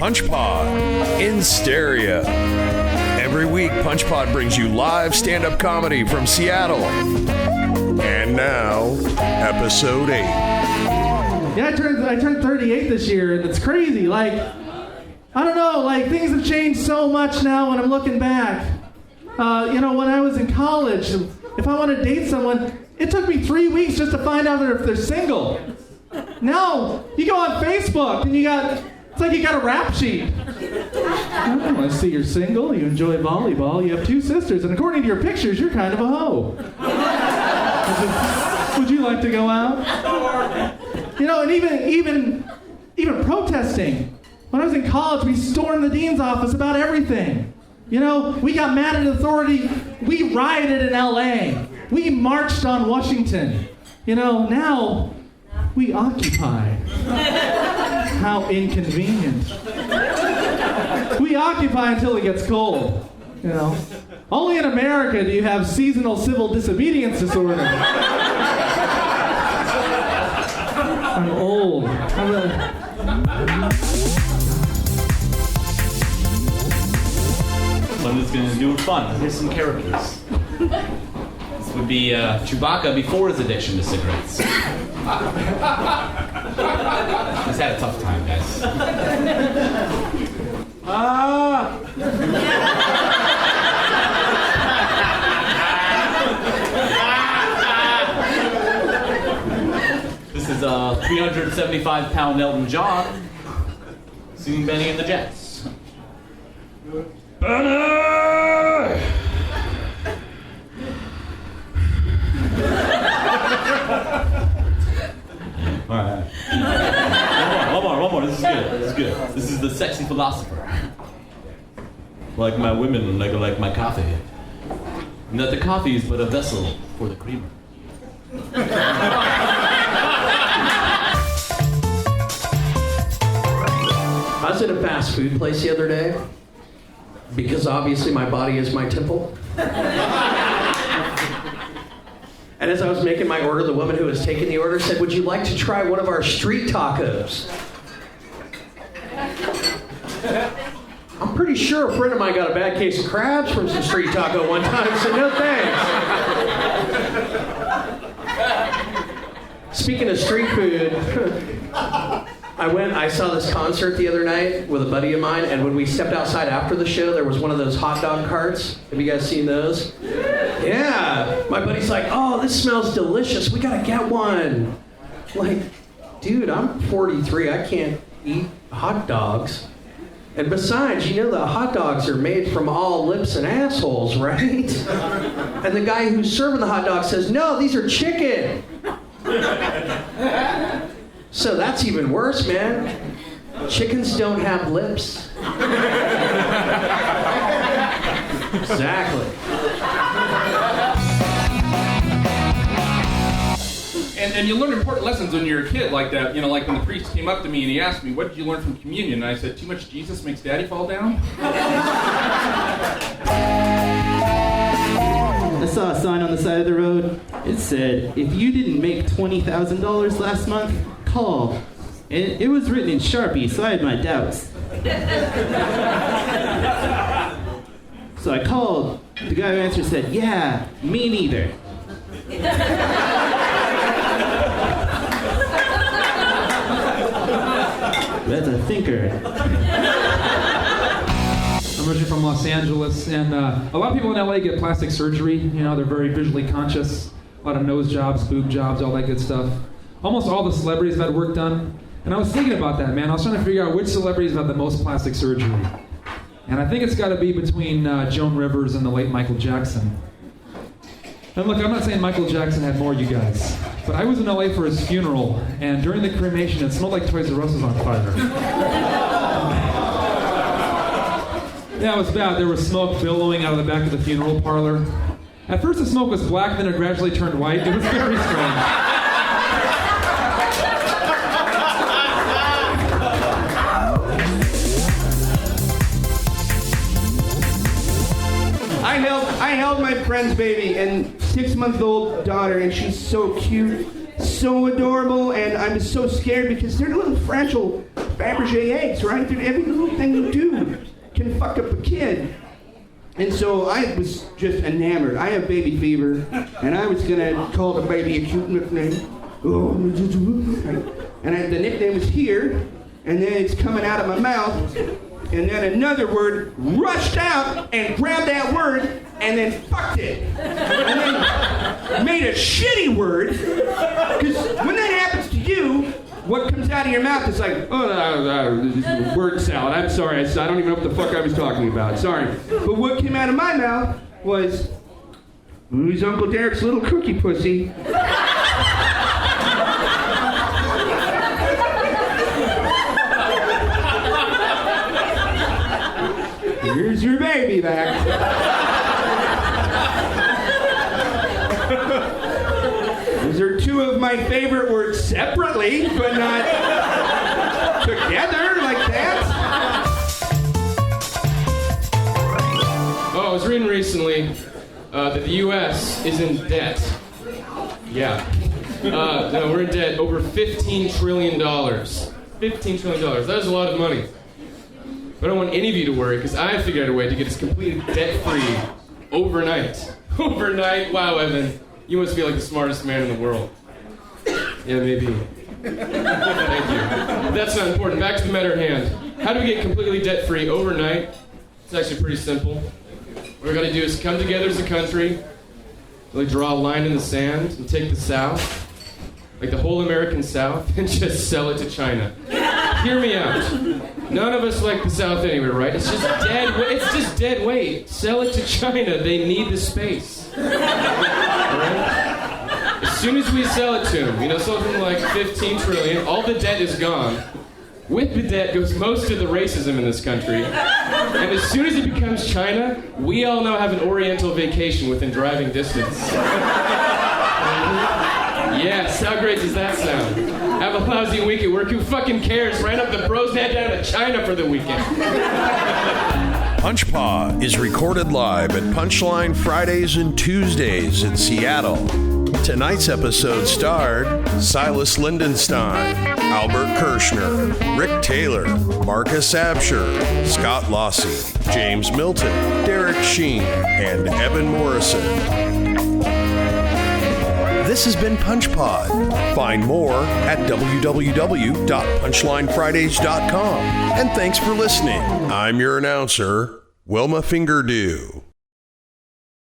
PunchPod in stereo. Every week, PunchPod brings you live stand-up comedy from Seattle. And now, episode 8. Yeah, I turned 38 this year, and it's crazy. Like, I don't know, like, things have changed so much now when I'm looking back. When I was in college, if I want to date someone, it took me 3 weeks just to find out if they're single. Now, you go on Facebook, and it's like you got a rap sheet. Oh, I see you're single, you enjoy volleyball, you have 2 sisters, and according to your pictures, you're kind of a hoe. Would you like to go out? And even protesting. When I was in college, we stormed the dean's office about everything. We got mad at authority. We rioted in LA. We marched on Washington. Now we occupy. How inconvenient. We occupy until it gets cold. Only in America do you have seasonal civil disobedience disorder. I'm old. I'm just going to do it fun. Here's some characters. This would be Chewbacca before his addiction to cigarettes. He's had a tough time, guys. This is 375-pound Elton John singing Benny and the Jets. Benny! All right. One more. This is good. This is the sexy philosopher. Like my women, like my coffee. And that the coffee is but a vessel for the creamer. I was at a fast food place the other day, because obviously my body is my temple. And as I was making my order, the woman who was taking the order said, "Would you like to try one of our street tacos?" I'm pretty sure a friend of mine got a bad case of crabs from some street taco one time, so no thanks. Speaking of street food, I saw this concert the other night with a buddy of mine, and when we stepped outside after the show, there was one of those hot dog carts. Have you guys seen those? Yeah. My buddy's like, "Oh, this smells delicious. We gotta get one." Like, dude, I'm 43. I can't eat hot dogs. And besides, the hot dogs are made from all lips and assholes, right? And the guy who's serving the hot dog says, "No, these are chicken." So that's even worse, man. Chickens don't have lips. Exactly. And you learn important lessons when you're a kid like that. Like when the priest came up to me and he asked me, "What did you learn from communion?" And I said, "Too much Jesus makes daddy fall down." I saw a sign on the side of the road. It said, "If you didn't make $20,000 last month, call." And it was written in Sharpie, so I had my doubts. So I called. The guy who answered said, "Yeah, me neither." That's a thinker. I'm originally from Los Angeles, and a lot of people in LA get plastic surgery. They're very visually conscious. A lot of nose jobs, boob jobs, all that good stuff. Almost all the celebrities have had work done. And I was thinking about that, man. I was trying to figure out which celebrities have had the most plastic surgery. And I think it's got to be between Joan Rivers and the late Michael Jackson. And look, I'm not saying Michael Jackson had more, you guys. But I was in LA for his funeral, and during the cremation, it smelled like Toys R Us was on fire. Yeah, it was bad. There was smoke billowing out of the back of the funeral parlor. At first the smoke was black, then it gradually turned white. It was very strange. I held my friend's baby and 6-month-old daughter, and she's so cute, so adorable, and I'm just so scared because they're little fragile Fabergé eggs, right? Dude, every little thing you do can fuck up a kid. And so I was just enamored. I have baby fever, and I was gonna call the baby a cute nickname. Oh, and the nickname was here, and then it's coming out of my mouth, and then another word rushed out and grabbed that word, and then fucked it. And then made a shitty word, because when that happens to you, what comes out of your mouth is like, word salad. I'm sorry, I don't even know what the fuck I was talking about. Sorry. But what came out of my mouth was, who's Uncle Derek's little cookie pussy? Here's your baby back. Those are two of my favorite words separately, but not together like that. Oh, I was reading recently that the U.S. is in debt. Yeah. No, we're in debt over $15 trillion. $15 trillion. That is a lot of money. But I don't want any of you to worry, because I figured out a way to get us completely debt-free overnight. Overnight? Wow, Evan. You must be like the smartest man in the world. Yeah, maybe. Thank you. But that's not important. Back to the matter at hand. How do we get completely debt-free overnight? It's actually pretty simple. What we're going to do is come together as a country, really draw a line in the sand, and take the South, like the whole American South, and just sell it to China. Hear me out. None of us like the South anyway, right? It's just dead. It's just dead weight. Sell it to China. They need the space. Right? As soon as we sell it to them, something like 15 trillion, all the debt is gone. With the debt goes most of the racism in this country. And as soon as it becomes China, we all now have an oriental vacation within driving distance. Yes, how great does that sound? Have a lousy week at work, who fucking cares? Right up the bro's head down to China for the weekend. Punchpaw is recorded live at Punchline Fridays and Tuesdays in Seattle. Tonight's episode starred Silas Lindenstein, Albert Kirshner, Rick Taylor, Marcus Absher, Scott Lossy, James Milton, Derek Sheen, and Evan Morrison. This has been Punchpod. Find more at www.punchlinefridays.com. And thanks for listening. I'm your announcer, Wilma Fingerdew.